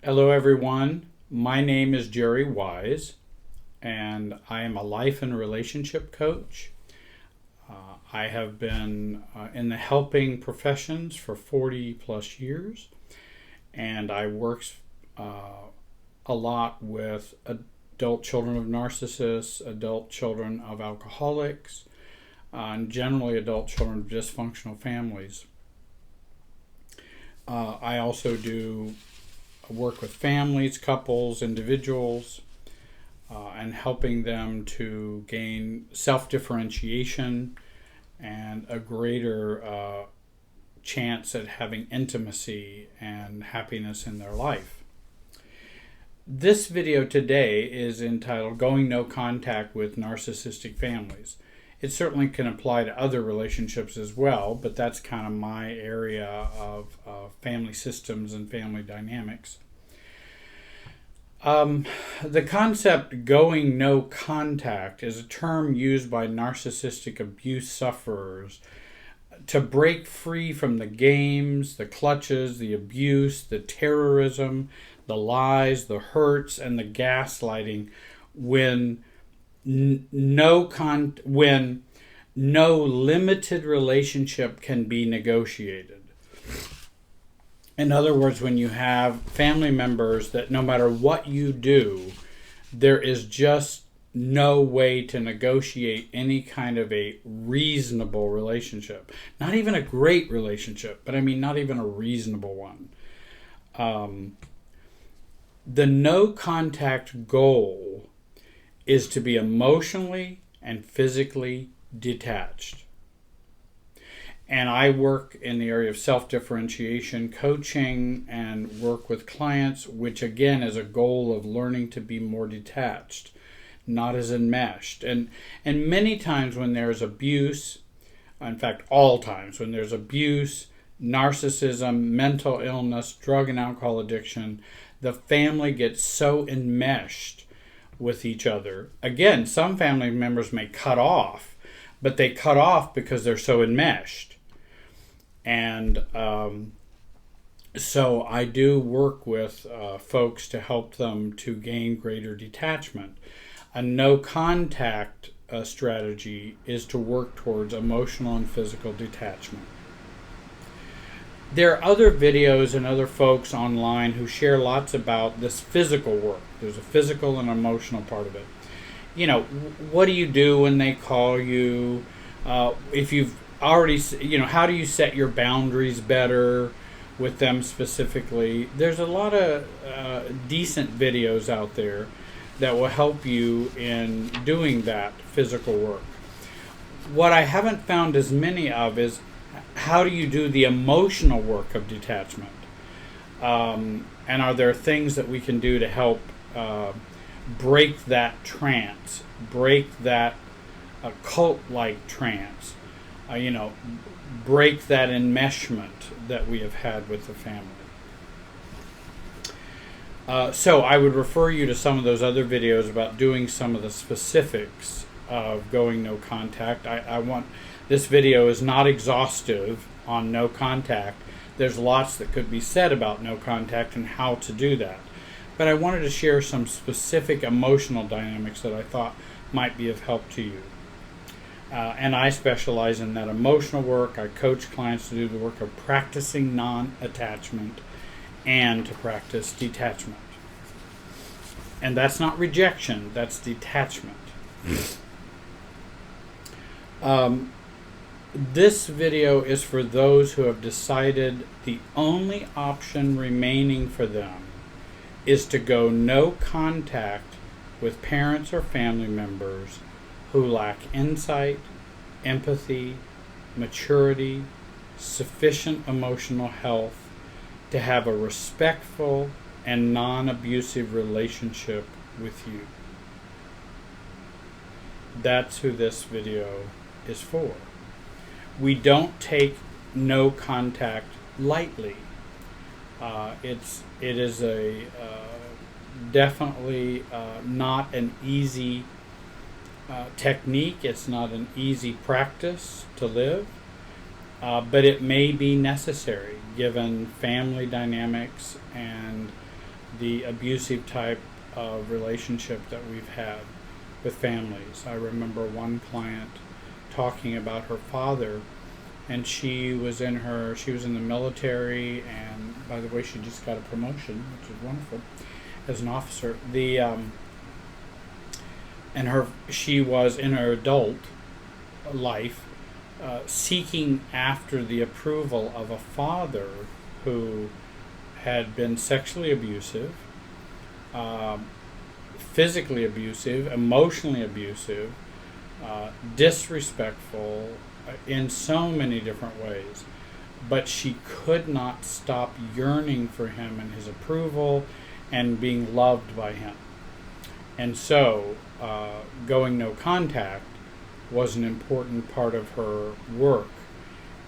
Hello everyone, my name is Jerry Wise and I am a life and relationship coach. I have been in the helping professions for 40 plus years, and I work a lot with adult children of narcissists, adult children of alcoholics, and generally adult children of dysfunctional families. I also do work with families, couples, individuals, and helping them to gain self-differentiation and a greater chance at having intimacy and happiness in their life. This video today is entitled Going No Contact with Narcissistic Families. It certainly can apply to other relationships as well, but that's kind of my area of family systems and family dynamics. The concept going no contact is a term used by narcissistic abuse sufferers to break free from the games, the clutches, the abuse, the terrorism, the lies, the hurts, and the gaslighting when no limited relationship can be negotiated. In other words, when you have family members that no matter what you do, there is just no way to negotiate any kind of a reasonable relationship. Not even a great relationship, but I mean not even a reasonable one. The no contact goal is to be emotionally and physically detached. And I work in the area of self-differentiation coaching and work with clients, which again is a goal of learning to be more detached, not as enmeshed. And many times when there's abuse, in fact all times when there's abuse, narcissism, mental illness, drug and alcohol addiction, the family gets so enmeshed with each other. Again, some family members may cut off, but they cut off because they're so enmeshed. And so I do work with folks to help them to gain greater detachment. A no contact strategy is to work towards emotional and physical detachment. There are other videos and other folks online who share lots about this physical work. There's a physical and emotional part of it. You know, what do you do when they call you? If you've already, how do you set your boundaries better with them specifically? There's a lot of decent videos out there that will help you in doing that physical work. What I haven't found as many of is how do you do the emotional work of detachment? And are there things that we can do to help break that trance, break that cult-like trance, break that enmeshment that we have had with the family. So I would refer you to some of those other videos about doing some of the specifics of going no contact. This video is not exhaustive on no contact. There's lots that could be said about no contact and how to do that. But I wanted to share some specific emotional dynamics that I thought might be of help to you. And I specialize in that emotional work. I coach clients to do the work of practicing non-attachment and to practice detachment. And that's not rejection, that's detachment. This video is for those who have decided the only option remaining for them is to go no contact with parents or family members who lack insight, empathy, maturity, sufficient emotional health to have a respectful and non-abusive relationship with you. That's who this video is for. We don't take no contact lightly. It is definitely not an easy technique. It's not an easy practice to live, but it may be necessary given family dynamics and the abusive type of relationship that we've had with families. I remember one client talking about her father, and she was in the military, and by the way, she just got a promotion, which is wonderful, as an officer. She was in her adult life seeking after the approval of a father who had been sexually abusive, physically abusive, emotionally abusive, disrespectful in so many different ways. But she could not stop yearning for him and his approval and being loved by him. And so going no contact was an important part of her work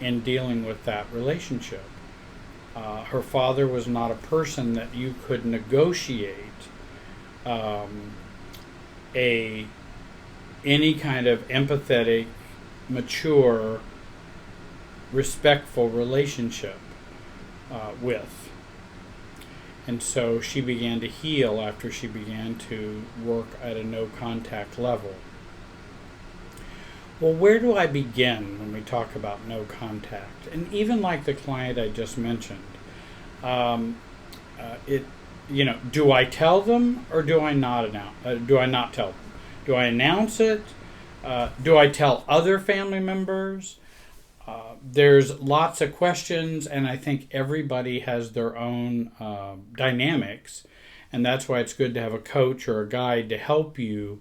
in dealing with that relationship. Her father was not a person that you could negotiate any kind of empathetic, mature, respectful relationship with. And so she began to heal after she began to work at a no contact level. Well, where do I begin when we talk about no contact? And even like the client I just mentioned, do I tell them or do I not do I not tell them? Do I announce it? Do I tell other family members? There's lots of questions, and I think everybody has their own dynamics, and that's why it's good to have a coach or a guide to help you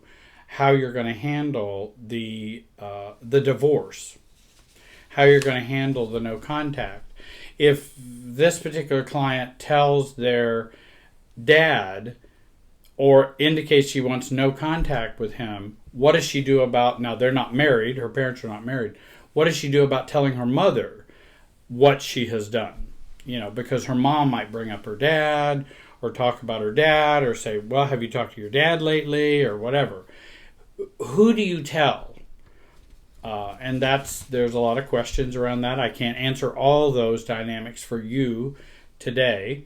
how you're going to handle the divorce, how you're going to handle the no contact. If this particular client tells their dad or indicates she wants no contact with him, what does she do about, now they're not married, her parents are not married, what does she do about telling her mother what she has done? Because her mom might bring up her dad or talk about her dad or say, well, have you talked to your dad lately or whatever? Who do you tell? And there's a lot of questions around that. I can't answer all those dynamics for you today.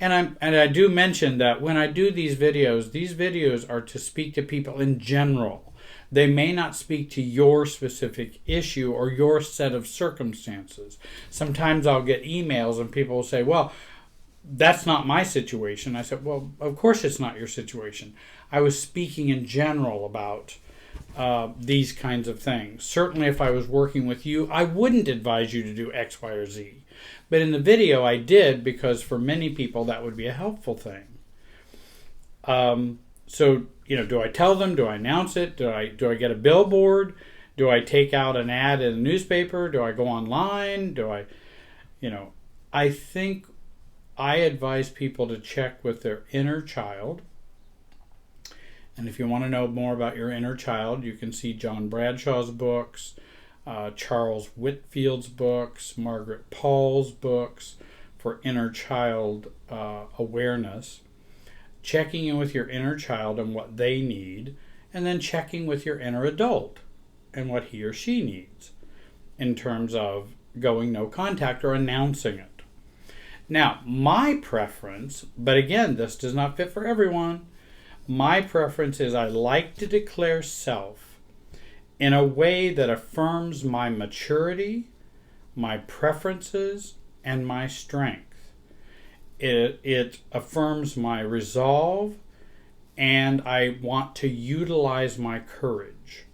And I do mention that when I do these videos are to speak to people in general. They may not speak to your specific issue or your set of circumstances. Sometimes I'll get emails and people will say, well, that's not my situation. I said, well, of course it's not your situation. I was speaking in general about these kinds of things. Certainly if I was working with you, I wouldn't advise you to do X, Y, or Z. But in the video I did, because for many people that would be a helpful thing. Do I tell them? Do I announce it? Do I get a billboard? Do I take out an ad in a newspaper? Do I go online? I think I advise people to check with their inner child. And if you want to know more about your inner child, you can see John Bradshaw's books, Charles Whitfield's books, Margaret Paul's books for inner child awareness. Checking in with your inner child and what they need, and then checking with your inner adult and what he or she needs in terms of going no contact or announcing it. Now, my preference, but again, this does not fit for everyone, my preference is I like to declare self in a way that affirms my maturity, my preferences, and my strength. It affirms my resolve, and I want to utilize my courage.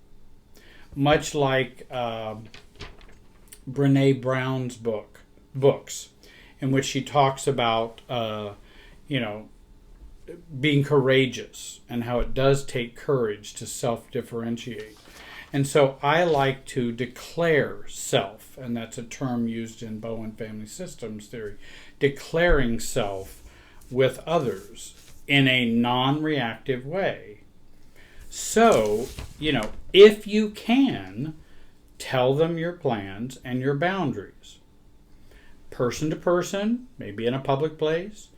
Much like Brene Brown's books, in which she talks about, being courageous and how it does take courage to self-differentiate. And so I like to declare self, and that's a term used in Bowen Family Systems theory, declaring self with others in a non-reactive way. So, if you can, tell them your plans and your boundaries. Person to person, maybe in a public place.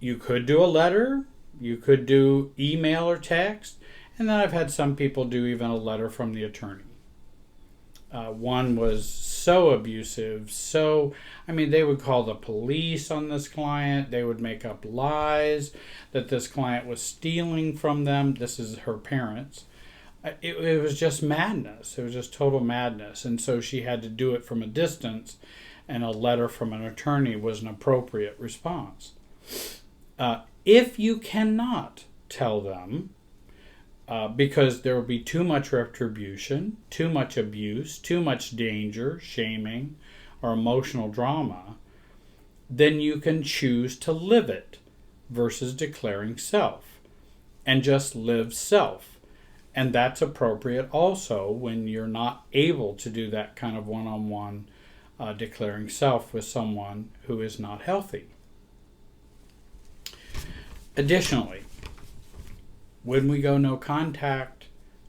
You could do a letter, you could do email or text, and then I've had some people do even a letter from the attorney. One was so abusive, they would call the police on this client. They would make up lies that this client was stealing from them. This is her parents. It was just madness. It was just total madness. And so she had to do it from a distance, and a letter from an attorney was an appropriate response. If you cannot tell them, because there will be too much retribution, too much abuse, too much danger, shaming, or emotional drama, then you can choose to live it versus declaring self, and just live self. And that's appropriate also when you're not able to do that kind of one-on-one declaring self with someone who is not healthy. Additionally, when we go no contact,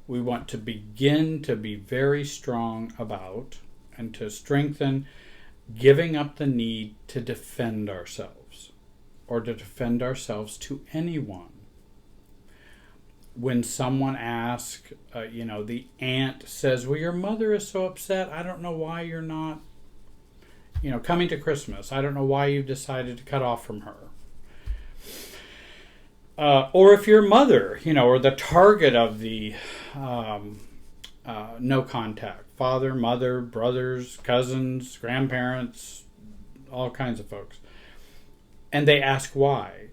we want to begin to be very strong about and to strengthen giving up the need to defend ourselves or to defend ourselves to anyone. When someone asks, the aunt says, well, your mother is so upset, I don't know why you're not, coming to Christmas. I don't know why you've decided to cut off from her. Or if your mother, or the target of the no contact, father, mother, brothers, cousins, grandparents, all kinds of folks. And they ask why.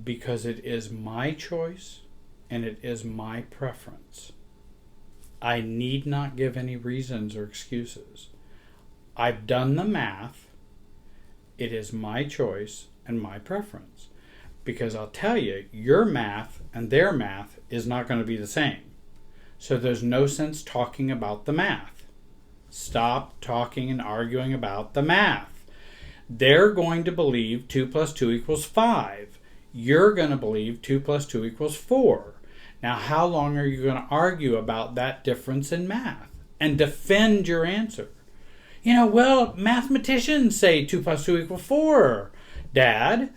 Because it is my choice and it is my preference. I need not give any reasons or excuses. I've done the math. It is my choice and my preference. Because I'll tell you, your math and their math is not going to be the same. So there's no sense talking about the math. Stop talking and arguing about the math. They're going to believe 2 + 2 = 5. You're going to believe 2 + 2 = 4. Now, how long are you going to argue about that difference in math and defend your answer? Mathematicians say 2 + 2 = 4, Dad.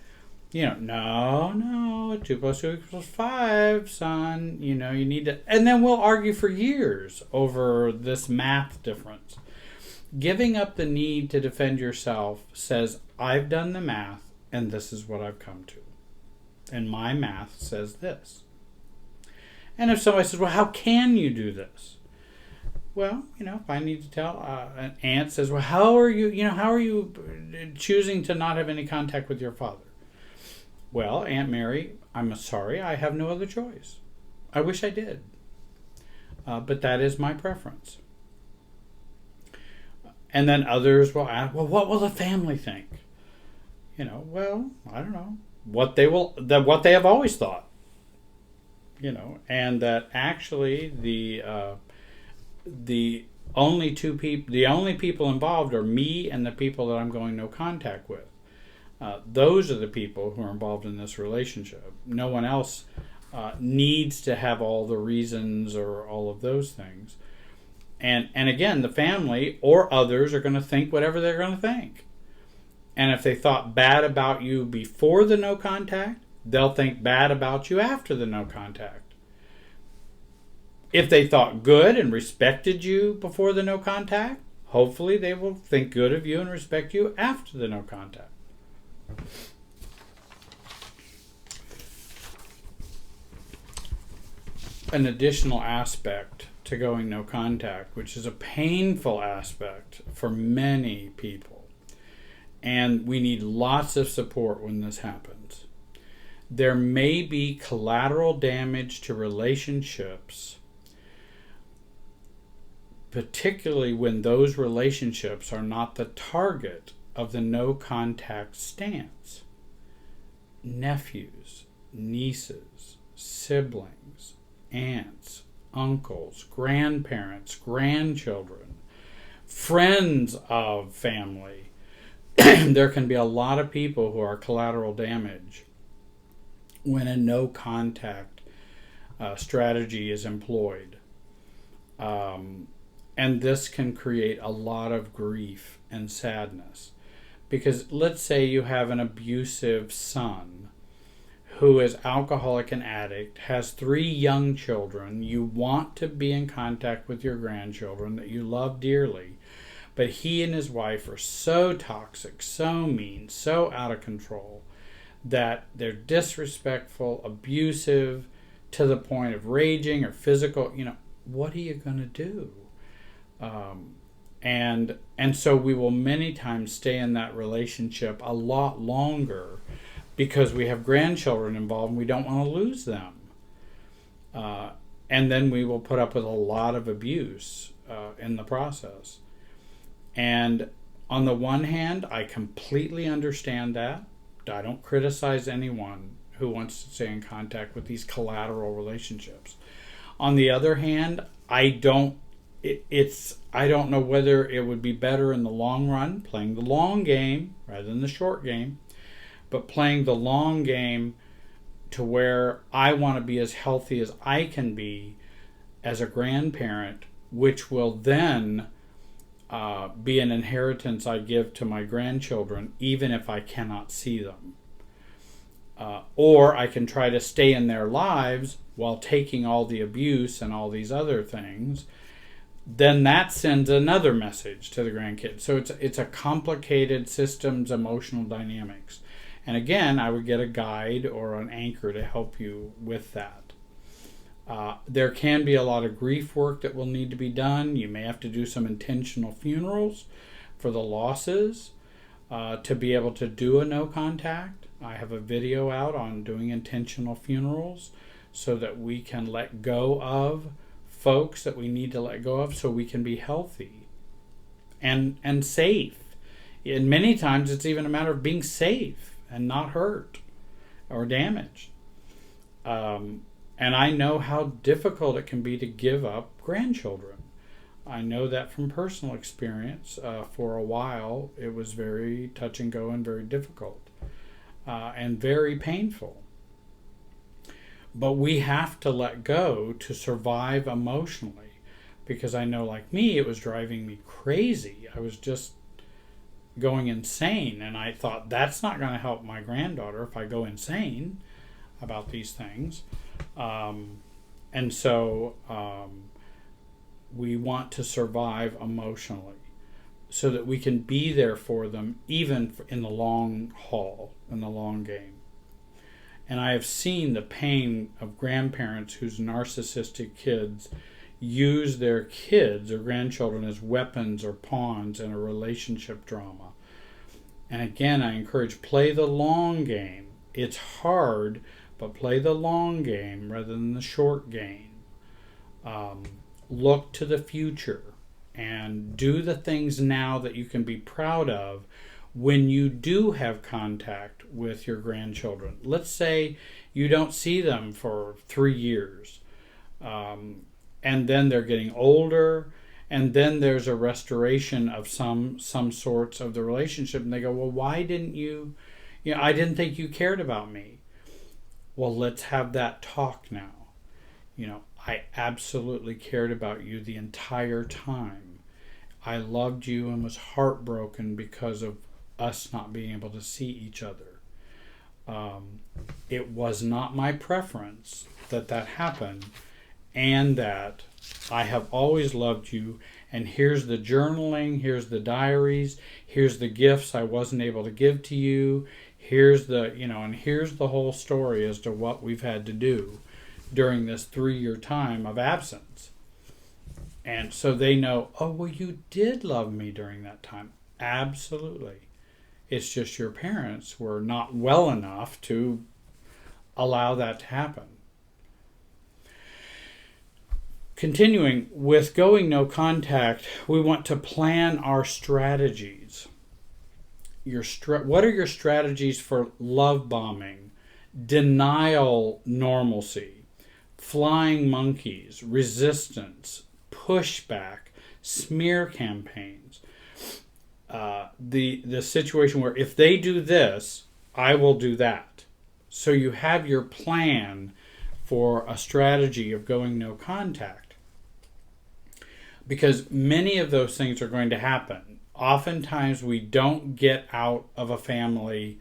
No, 2 + 2 = 5, son. You need to... And then we'll argue for years over this math difference. Giving up the need to defend yourself says, I've done the math, and this is what I've come to. And my math says this. And if somebody says, well, how can you do this? Well, if I need to tell, an aunt says, well, how are you choosing to not have any contact with your father? Well, Aunt Mary, I'm sorry, I have no other choice. I wish I did. But that is my preference. And then others will ask, well, what will the family think? Well, I don't know. What they have always thought. And that actually the only people involved are me and the people that I'm going no contact with. Those are the people who are involved in this relationship. No one else needs to have all the reasons or all of those things. And again, the family or others are going to think whatever they're going to think. And if they thought bad about you before the no contact, they'll think bad about you after the no contact. If they thought good and respected you before the no contact, hopefully they will think good of you and respect you after the no contact. An additional aspect to going no contact, which is a painful aspect for many people, and we need lots of support when this happens. There may be collateral damage to relationships, particularly when those relationships are not the target of the no contact stance. Nephews, nieces, siblings, aunts, uncles, grandparents, grandchildren, friends of family. There can be a lot of people who are collateral damage when a no contact strategy is employed. And this can create a lot of grief and sadness. Because let's say you have an abusive son who is alcoholic and addict, has 3 young children. You want to be in contact with your grandchildren that you love dearly, but he and his wife are so toxic, so mean, so out of control that they're disrespectful, abusive, to the point of raging or physical. What are you going to do? And so we will many times stay in that relationship a lot longer because we have grandchildren involved and we don't want to lose them. And then we will put up with a lot of abuse in the process. And on the one hand, I completely understand that. I don't criticize anyone who wants to stay in contact with these collateral relationships. On the other hand, I don't know whether it would be better in the long run, playing the long game rather than the short game, but playing the long game to where I want to be as healthy as I can be as a grandparent, which will then be an inheritance I give to my grandchildren, even if I cannot see them. Or I can try to stay in their lives while taking all the abuse and all these other things. Then that sends another message to the grandkids. So it's a complicated systems, emotional dynamics. And again, I would get a guide or an anchor to help you with that. There can be a lot of grief work that will need to be done. You may have to do some intentional funerals for the losses to be able to do a no contact. I have a video out on doing intentional funerals so that we can let go of folks that we need to let go of so we can be healthy and safe. And many times it's even a matter of being safe and not hurt or damaged. And I know how difficult it can be to give up grandchildren. I know that from personal experience. For a while, it was very touch and go and very difficult and very painful. But we have to let go to survive emotionally, because I know, like me, it was driving me crazy. I was just going insane, and I thought, that's not going to help my granddaughter if I go insane about these things. And so we want to survive emotionally so that we can be there for them even in the long haul, in the long game. And I have seen the pain of grandparents whose narcissistic kids use their kids or grandchildren as weapons or pawns in a relationship drama. And again, I encourage, play the long game. It's hard, but play the long game rather than the short game. Look to the future and do the things now that you can be proud of when you do have contact with your grandchildren. Let's say you don't see them for 3 years, and then they're getting older, and then there's a restoration of some sorts of the relationship, and they go, well, why didn't you, I didn't think you cared about me. Well, let's have that talk now. I absolutely cared about you the entire time. I loved you and was heartbroken because of us not being able to see each other. It was not my preference that happened, and that I have always loved you, and here's the journaling, here's the diaries, here's the gifts I wasn't able to give to you, here's the, and here's the whole story as to what we've had to do during this 3-year time of absence. And so they know, oh, well, you did love me during that time. Absolutely. It's just your parents were not well enough to allow that to happen. Continuing with going no contact, we want to plan our strategies. What are your strategies for love bombing, denial normalcy, flying monkeys, resistance, pushback, smear campaigns? The situation where if they do this, I will do that. So you have your plan for a strategy of going no contact. Because many of those things are going to happen. Oftentimes we don't get out of a family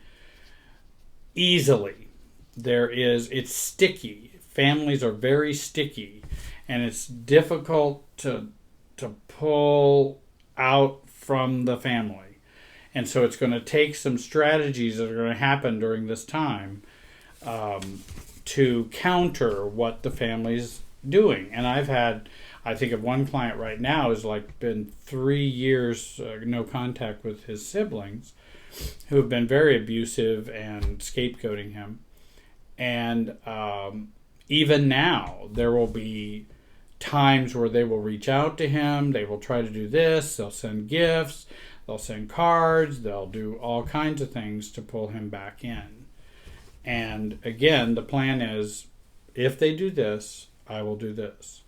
easily. it's sticky. Families are very sticky, and it's difficult to pull out from the family. And so it's going to take some strategies that are going to happen during this time to counter what the family's doing. And I think of one client right now who's like been 3 years no contact with his siblings, who have been very abusive and scapegoating him. And even now, there will be times where they will reach out to him. They will try to do this. They'll send gifts. They'll send cards. They'll do all kinds of things to pull him back in. And again, the plan is, if they do this, I will do this.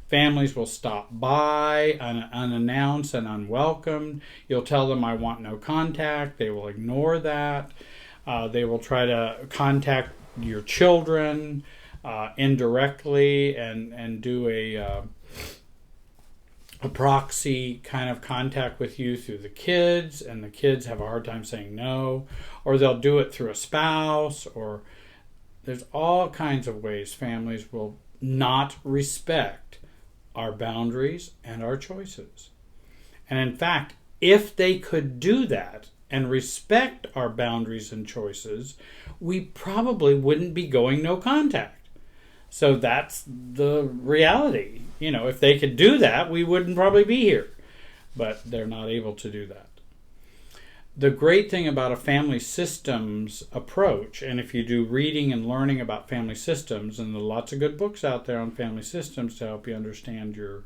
Families will stop by unannounced and unwelcomed. You'll tell them, I want no contact. They will ignore that. They will try to contact your children indirectly and do a proxy kind of contact with you through the kids, and the kids have a hard time saying no. Or they'll do it through a spouse, or there's all kinds of ways families will not respect our boundaries and our choices. And in fact, if they could do that and respect our boundaries and choices, we probably wouldn't be going no contact. So that's the reality. If they could do that, we wouldn't probably be here. But they're not able to do that. The great thing about a family systems approach, and if you do reading and learning about family systems, and there are lots of good books out there on family systems to help you understand your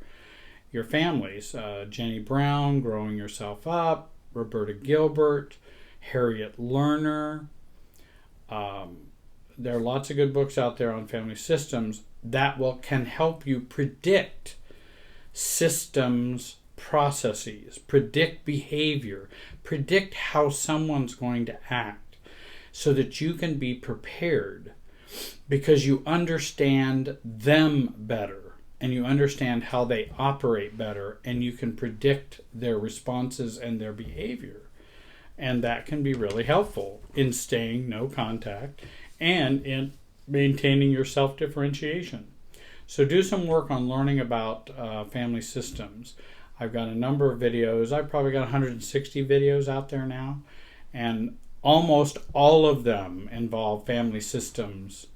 families. Jenny Brown, Growing Yourself Up, Roberta Gilbert, Harriet Lerner. There are lots of good books out there on family systems that can help you predict systems processes, predict behavior, predict how someone's going to act, so that you can be prepared because you understand them better and you understand how they operate better, and you can predict their responses and their behavior. And that can be really helpful in staying no contact and in maintaining your self-differentiation. So do some work on learning about family systems. I've got a number of videos. I've probably got 160 videos out there now, and almost all of them involve family systems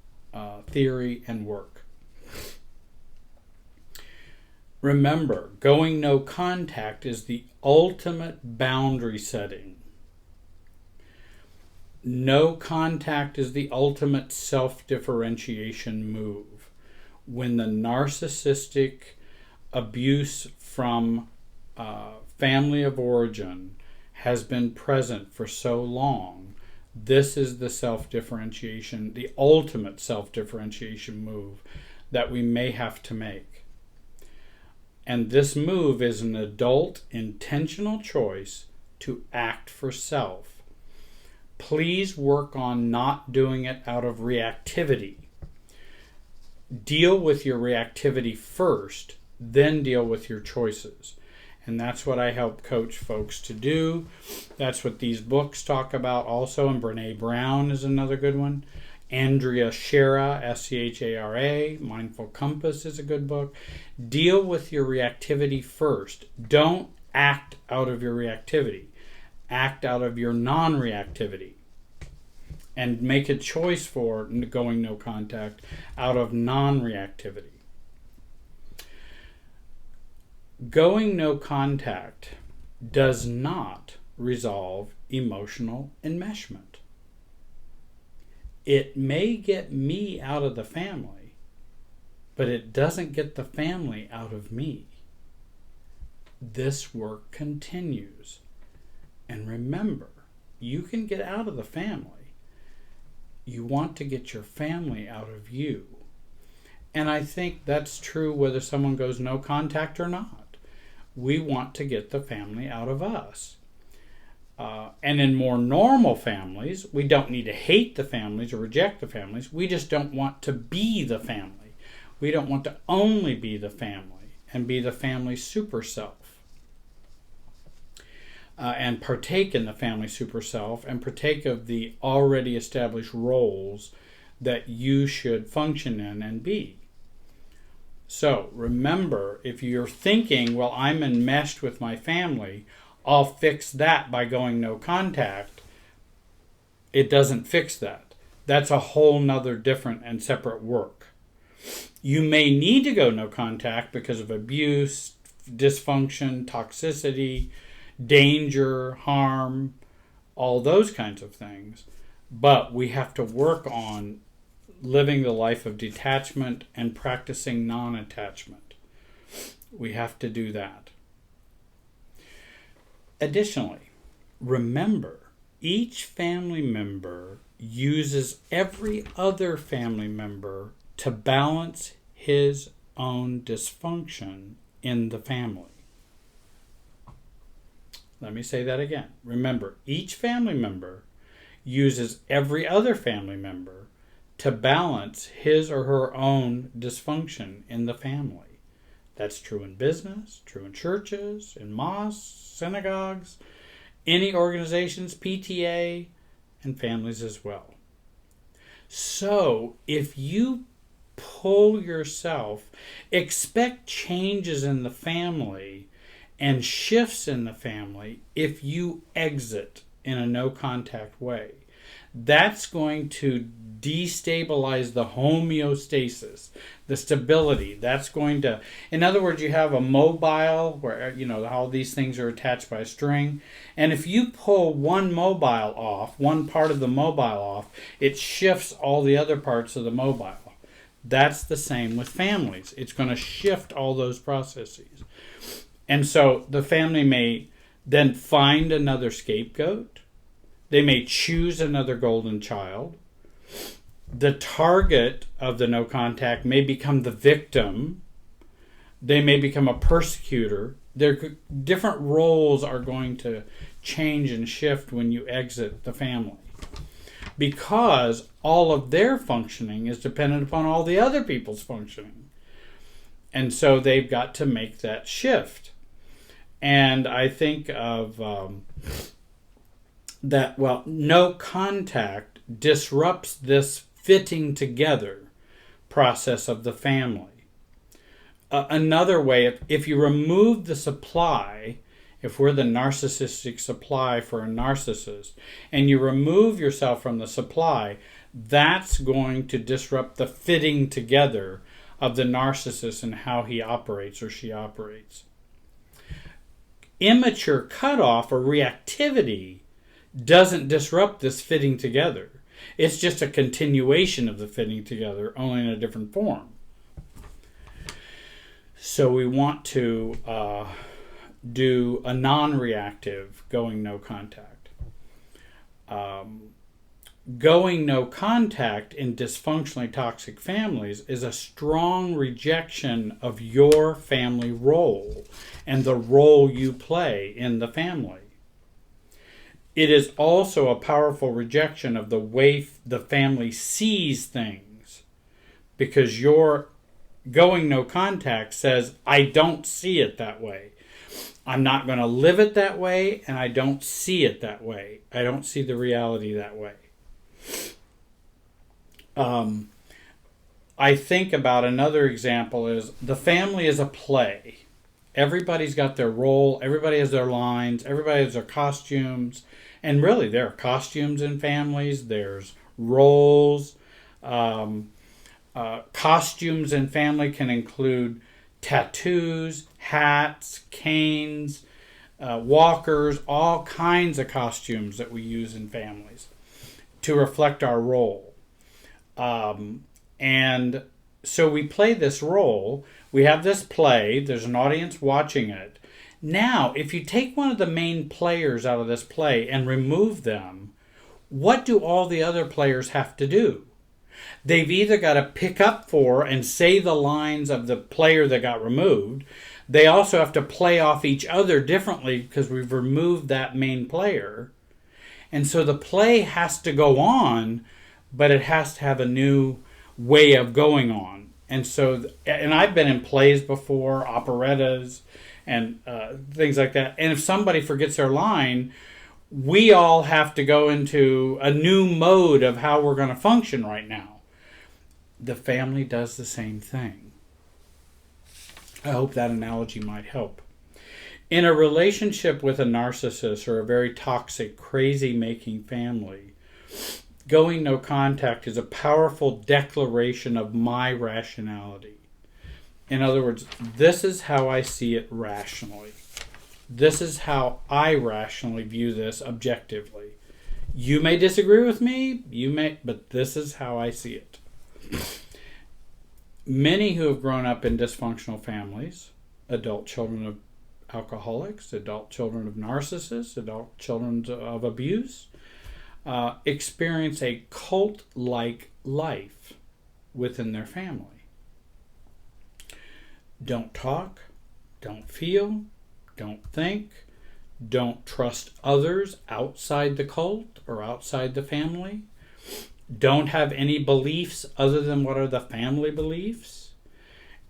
theory and work. Remember, going no contact is the ultimate boundary setting. No contact is the ultimate self-differentiation move. When the narcissistic abuse from family of origin has been present for so long, this is the self-differentiation, the ultimate self-differentiation move that we may have to make. And this move is an adult intentional choice to act for self. Please work on not doing it out of reactivity. Deal with your reactivity first, then deal with your choices. And that's what I help coach folks to do. That's what these books talk about also. And Brene Brown is another good one. Andrea Schara, Schara, Mindful Compass is a good book. Deal with your reactivity first. Don't act out of your reactivity. Act out of your non-reactivity. And make a choice for going no contact out of non-reactivity. Going no contact does not resolve emotional enmeshment. It may get me out of the family, but it doesn't get the family out of me. This work continues. And remember, you can get out of the family. You want to get your family out of you. And I think that's true whether someone goes no contact or not. We want to get the family out of us. And in more normal families, we don't need to hate the families or reject the families. We just don't want to be the family. We don't want to only be the family and be the family super self. And partake in the family super self and partake of the already established roles that you should function in and be. So remember, if you're thinking, well, I'm enmeshed with my family, I'll fix that by going no contact, it doesn't fix that. That's a whole nother different and separate work. You may need to go no contact because of abuse, dysfunction, toxicity, danger, harm, all those kinds of things. But we have to work on living the life of detachment and practicing non-attachment. We have to do that. Additionally, remember, each family member uses every other family member to balance his own dysfunction in the family. Let me say that again. Remember, each family member uses every other family member to balance his or her own dysfunction in the family. That's true in business, true in churches, in mosques, synagogues, any organizations, PTA, and families as well. So, if you pull yourself, expect changes in the family and shifts in the family if you exit in a no contact way. That's going to destabilize the homeostasis, the stability. That's going to, in other words, you have a mobile where, how these things are attached by a string. And if you pull one mobile off, one part of the mobile off, it shifts all the other parts of the mobile. That's the same with families. It's going to shift all those processes. And so the family may then find another scapegoat. They may choose another golden child. The target of the no contact may become the victim. They may become a persecutor. Their different roles are going to change and shift when you exit the family, because all of their functioning is dependent upon all the other people's functioning. And so they've got to make that shift. And I think of no contact disrupts this fitting together process of the family. Another way, if you remove the supply, if we're the narcissistic supply for a narcissist, and you remove yourself from the supply, that's going to disrupt the fitting together of the narcissist and how he operates or she operates. Immature cutoff or reactivity doesn't disrupt this fitting together. It's just a continuation of the fitting together, only in a different form. So we want to do a non-reactive going no contact. Going no contact in dysfunctionally toxic families is a strong rejection of your family role and the role you play in the family. It is also a powerful rejection of the way the family sees things, because your going no contact says, I don't see it that way. I'm not going to live it that way, and I don't see it that way. I don't see the reality that way. I think about another example is the family is a play. Everybody's got their role. Everybody has their lines. Everybody has their costumes. And really, there are costumes in families. There's roles. Costumes in family can include tattoos, hats, canes, walkers, all kinds of costumes that we use in families to reflect our role. And so we play this role. We have this play. There's an audience watching it. Now, if you take one of the main players out of this play and remove them, what do all the other players have to do? They've either got to pick up for and say the lines of the player that got removed. They also have to play off each other differently because we've removed that main player. And so the play has to go on, but it has to have a new way of going on. And so, and I've been in plays before, operettas, and things like that. And if somebody forgets their line, we all have to go into a new mode of how we're going to function right now. the family does the same thing. I hope that analogy might help. In a relationship with a narcissist or a very toxic, crazy-making family, going no contact is a powerful declaration of my rationality. In other words, this is how I see it rationally. This is how I rationally view this objectively. You may disagree with me, but this is how I see it. Many who have grown up in dysfunctional families, adult children of alcoholics, adult children of narcissists, adult children of abuse, experience a cult-like life within their family. Don't talk, don't feel, don't think, don't trust others outside the cult or outside the family, don't have any beliefs other than what are the family beliefs,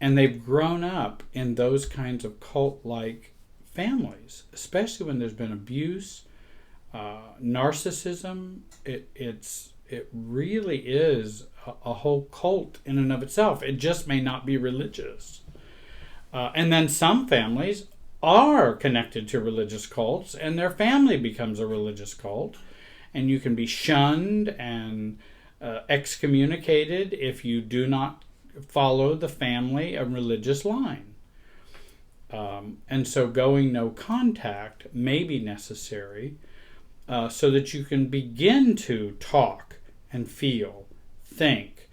and they've grown up in those kinds of cult-like families, especially when there's been abuse, narcissism. It really is a whole cult in and of itself. It just may not be religious. And then some families are connected to religious cults, and their family becomes a religious cult, and you can be shunned and excommunicated if you do not follow the family and religious line. And so going no contact may be necessary so that you can begin to talk and feel, think,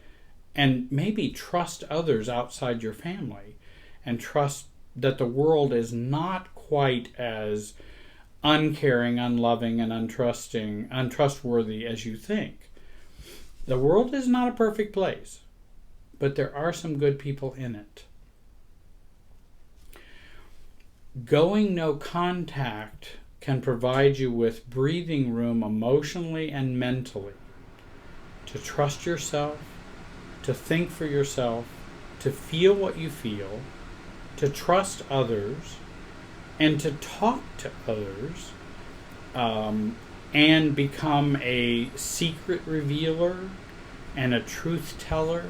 and maybe trust others outside your family, and trust that the world is not quite as uncaring, unloving, and untrustworthy as you think. The world is not a perfect place, but there are some good people in it. Going no contact can provide you with breathing room emotionally and mentally to trust yourself, to think for yourself, to feel what you feel, to trust others, and to talk to others, and become a secret revealer and a truth teller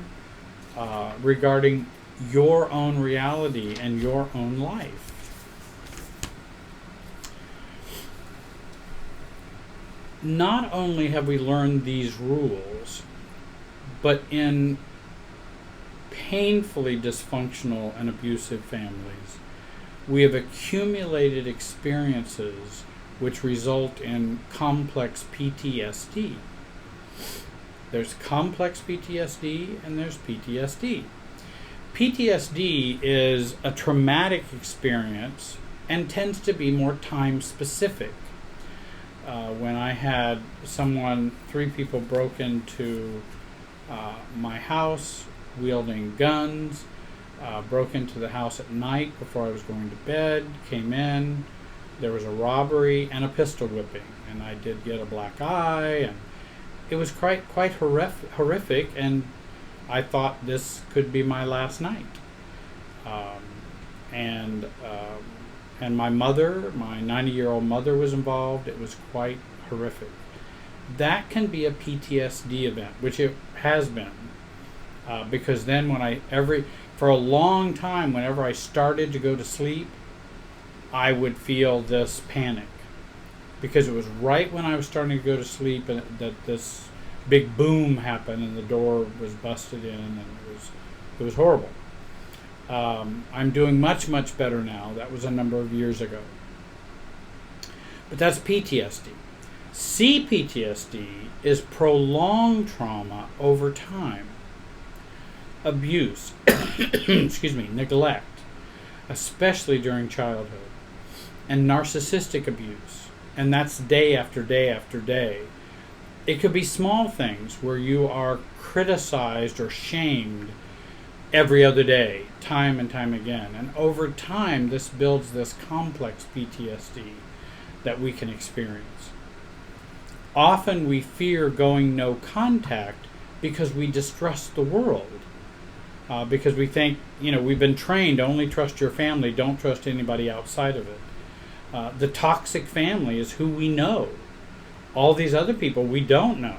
regarding your own reality and your own life. Not only have we learned these rules, but in painfully dysfunctional and abusive families, we have accumulated experiences which result in complex PTSD. There's complex PTSD and there's PTSD. PTSD is a traumatic experience and tends to be more time specific. When I had three people broke into my house wielding guns, broke into the house at night before I was going to bed, came in, there was a robbery and a pistol whipping, and I did get a black eye, and it was quite horrific, and I thought this could be my last night. And my mother, my 90-year-old mother, was involved. It was quite horrific. That can be a PTSD event, which it has been, because then for a long time, whenever I started to go to sleep, I would feel this panic, because it was right when I was starting to go to sleep and that this big boom happened and the door was busted in, and it was horrible. I'm doing much, much better now. That was a number of years ago. But that's PTSD. CPTSD is prolonged trauma over time. Abuse, neglect, especially during childhood, and narcissistic abuse, and that's day after day after day. It could be small things where you are criticized or shamed every other day, time and time again. And over time, this builds this complex PTSD that we can experience. Often we fear going no contact because we distrust the world. Because we think, we've been trained, only trust your family, don't trust anybody outside of it. The toxic family is who we know. All these other people we don't know.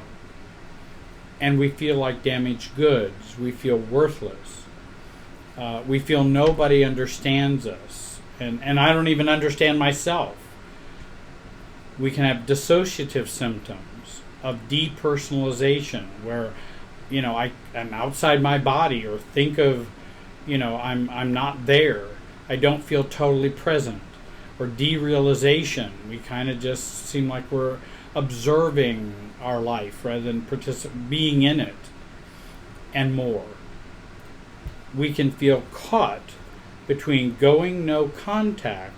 and we feel like damaged goods. We feel worthless. We feel nobody understands us, and I don't even understand myself. We can have dissociative symptoms of depersonalization, where I'm outside my body, or think of I'm not there. I don't feel totally present. Or derealization. We kind of just seem like we're observing our life rather than being in it, and more. We can feel caught between going no contact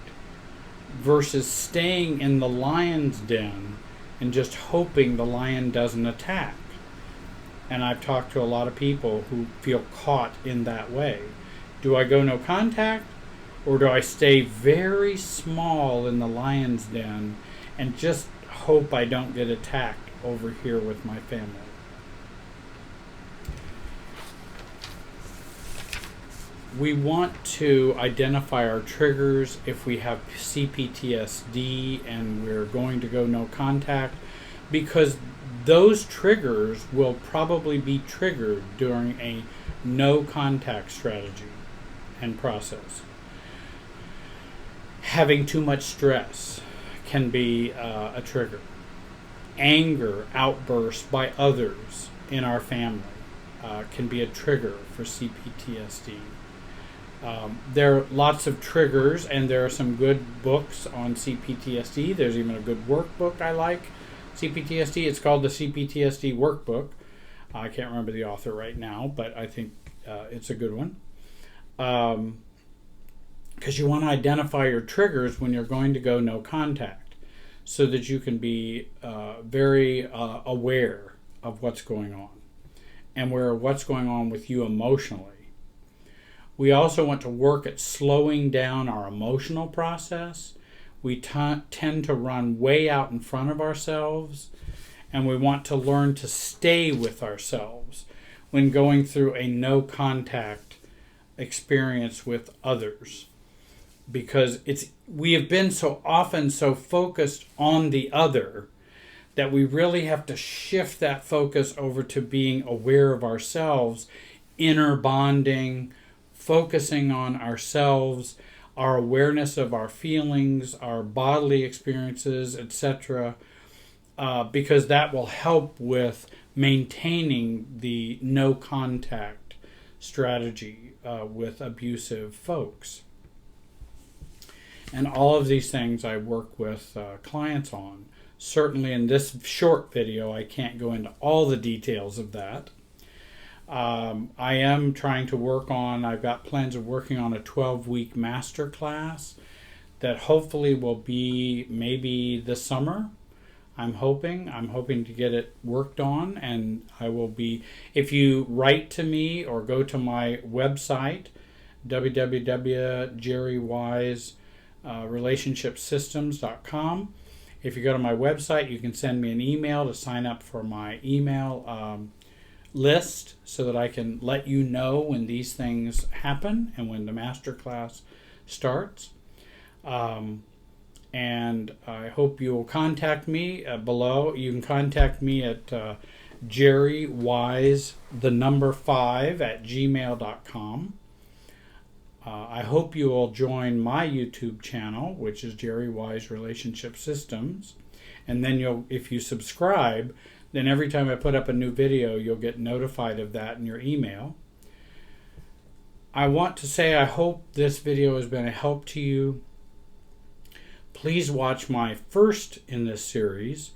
versus staying in the lion's den and just hoping the lion doesn't attack. And I've talked to a lot of people who feel caught in that way. Do I go no contact, or do I stay very small in the lion's den and just hope I don't get attacked over here with my family? We want to identify our triggers if we have CPTSD and we're going to go no contact, because those triggers will probably be triggered during a no contact strategy and process. Having too much stress can be a trigger. Anger outbursts by others in our family can be a trigger for CPTSD. There are lots of triggers, and there are some good books on CPTSD. There's even a good workbook I like. CPTSD, it's called the CPTSD Workbook. I can't remember the author right now, but I think it's a good one. Because you want to identify your triggers when you're going to go no contact, so that you can be very aware of what's going on, and what's going on with you emotionally. We also want to work at slowing down our emotional process. We tend to run way out in front of ourselves, and we want to learn to stay with ourselves when going through a no contact experience with others. Because we have been so often so focused on the other that we really have to shift that focus over to being aware of ourselves, inner bonding, focusing on ourselves, our awareness of our feelings, our bodily experiences, etc., because that will help with maintaining the no contact strategy with abusive folks. And all of these things I work with clients on. Certainly in this short video, I can't go into all the details of that. I am trying to I've got plans of working on a 12-week master class that hopefully will be maybe this summer. I'm hoping to get it worked on, and I will be, if you write to me or go to my website, www.jerrywiserelationshipsystems.com. If you go to my website, you can send me an email to sign up for my email list, so that I can let you know when these things happen and when the master class starts. And I hope you will contact me below. You can contact me at jerrywise5@gmail.com. I hope you will join my YouTube channel, which is Jerry Wise Relationship Systems. And then if you subscribe, then every time I put up a new video, you'll get notified of that in your email. I want to say I hope this video has been a help to you. Please watch my first in this series,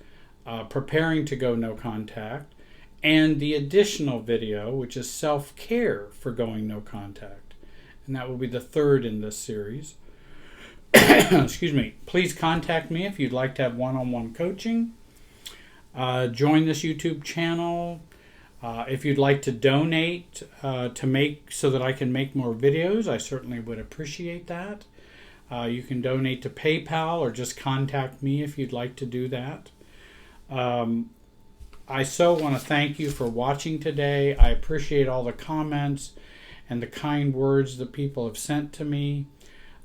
Preparing to Go No Contact, and the additional video, which is Self-Care for Going No Contact. And that will be the third in this series. Excuse me. Please contact me if you'd like to have one-on-one coaching. Join this YouTube channel. If you'd like to donate so that I can make more videos, I certainly would appreciate that. You can donate to PayPal or just contact me if you'd like to do that. I so want to thank you for watching today. I appreciate all the comments and the kind words that people have sent to me.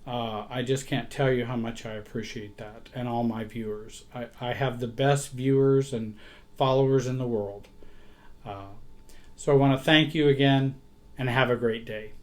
I just can't tell you how much I appreciate that, and all my viewers. I have the best viewers and followers in the world. So I want to thank you again and have a great day.